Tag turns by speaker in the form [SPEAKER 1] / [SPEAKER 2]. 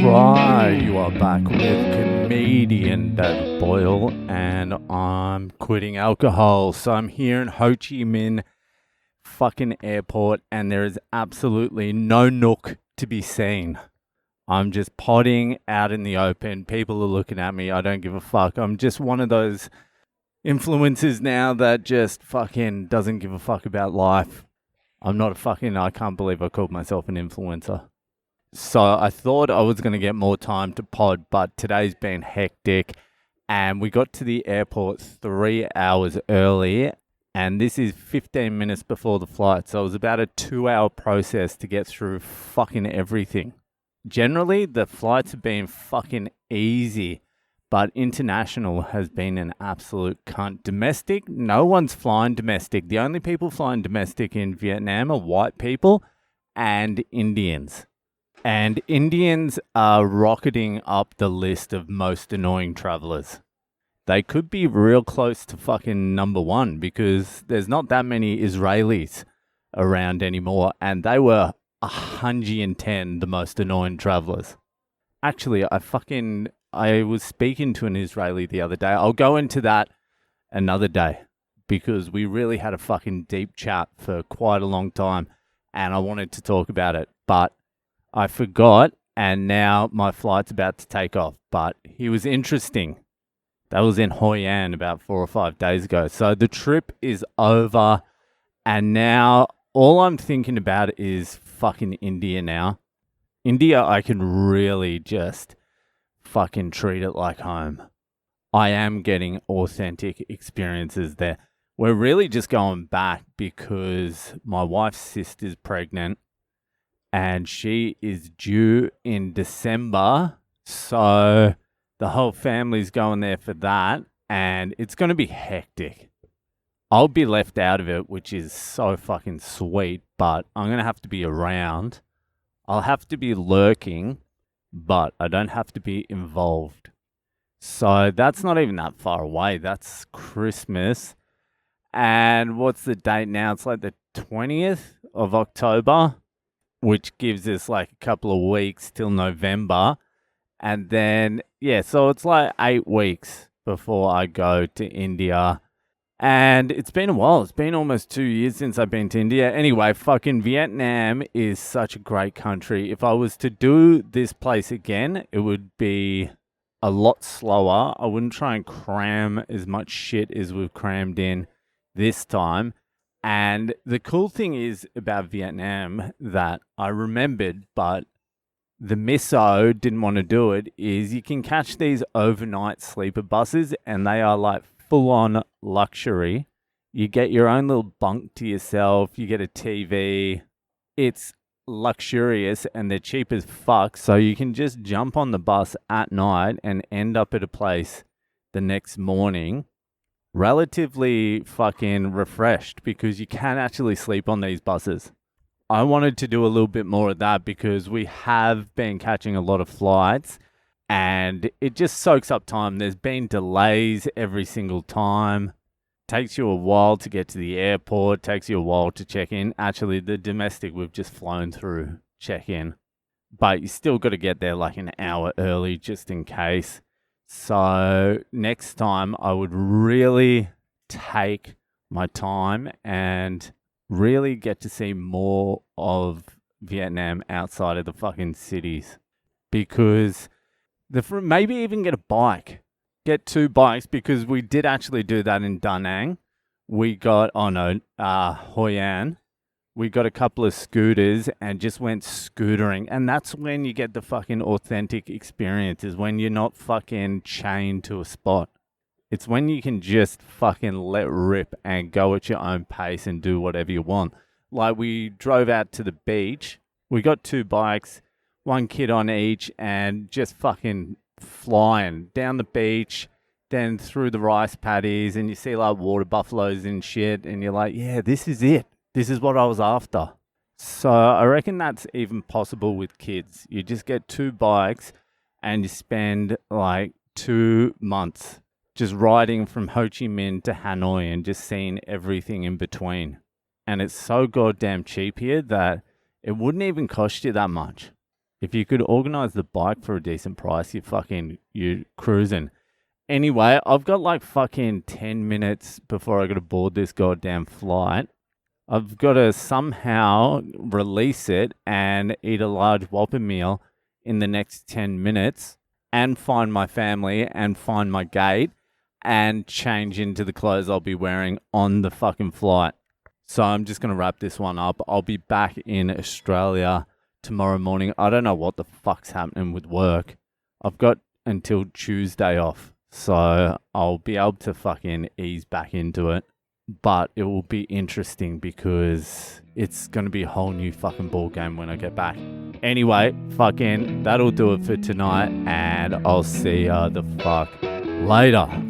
[SPEAKER 1] right, you are back with comedian David Boyle, and I'm quitting alcohol. So I'm here in Ho Chi Minh fucking airport, and there is absolutely no nook to be seen. I'm just potting out in the open. People are looking at me. I don't give a fuck. I'm just one of those influencers now that just fucking doesn't give a fuck about life. I can't believe I called myself an influencer. So I thought I was going to get more time to pod, but today's been hectic, and we got to the airport 3 hours early, and this is 15 minutes before the flight. So it was about a 2-hour process to get through fucking everything. Generally, the flights have been fucking easy, but international has been an absolute cunt. Domestic, no one's flying domestic. The only people flying domestic in Vietnam are white people and Indians. And Indians are rocketing up the list of most annoying travelers. They could be real close to fucking number one because there's not that many Israelis around anymore. And they were 110 the most annoying travelers. Actually, I was speaking to an Israeli the other day. I'll go into that another day because we really had a fucking deep chat for quite a long time and I wanted to talk about it. But I forgot, and now my flight's about to take off. But he was interesting. That was in Hoi An about 4 or 5 days ago. So the trip is over, and now all I'm thinking about is fucking India now. India, I can really just fucking treat it like home. I am getting authentic experiences there. We're really just going back because my wife's sister's pregnant. And she is due in December, so the whole family's going there for that, and it's going to be hectic. I'll be left out of it, which is so fucking sweet, but I'm going to have to be around. I'll have to be lurking, but I don't have to be involved. So that's not even that far away. That's Christmas. And what's the date now? It's like the 20th of October. Which gives us like a couple of weeks till November. And then, so it's like 8 weeks before I go to India. And it's been a while. It's been almost 2 years since I've been to India. Anyway, fucking Vietnam is such a great country. If I was to do this place again, it would be a lot slower. I wouldn't try and cram as much shit as we've crammed in this time. And the cool thing is about Vietnam that I remembered, but the misso didn't want to do it, is you can catch these overnight sleeper buses and they are like full-on luxury. You get your own little bunk to yourself. You get a TV. It's luxurious and they're cheap as fuck. So you can just jump on the bus at night and end up at a place the next morning relatively fucking refreshed because you can actually sleep on these buses. I wanted to do a little bit more of that because we have been catching a lot of flights and it just soaks up time. There's been delays every single time. Takes you a while to get to the airport, takes you a while to check in. Actually, the domestic we've just flown through check-in, but you still got to get there like an hour early just in case. So next time I would really take my time and really get to see more of Vietnam outside of the fucking cities. Because maybe even get a bike. Get 2 bikes because we did actually do that in Da Nang. We got, Hoi An. We got a couple of scooters and just went scootering. And that's when you get the fucking authentic experiences, when you're not fucking chained to a spot. It's when you can just fucking let rip and go at your own pace and do whatever you want. Like we drove out to the beach. We got 2 bikes, 1 kid on each, and just fucking flying down the beach, then through the rice paddies, and you see like water buffaloes and shit. And you're like, yeah, this is it. This is what I was after. So I reckon that's even possible with kids. You just get 2 bikes and you spend like 2 months just riding from Ho Chi Minh to Hanoi and just seeing everything in between. And it's so goddamn cheap here that it wouldn't even cost you that much. If you could organize the bike for a decent price, you cruising. Anyway, I've got like fucking 10 minutes before I got to board this goddamn flight. I've got to somehow release it and eat a large whopper meal in the next 10 minutes and find my family and find my gate and change into the clothes I'll be wearing on the fucking flight. So I'm just going to wrap this one up. I'll be back in Australia tomorrow morning. I don't know what the fuck's happening with work. I've got until Tuesday off. So I'll be able to fucking ease back into it. But it will be interesting because it's going to be a whole new fucking ball game when I get back. Anyway, fucking that'll do it for tonight. And I'll see ya the fuck later.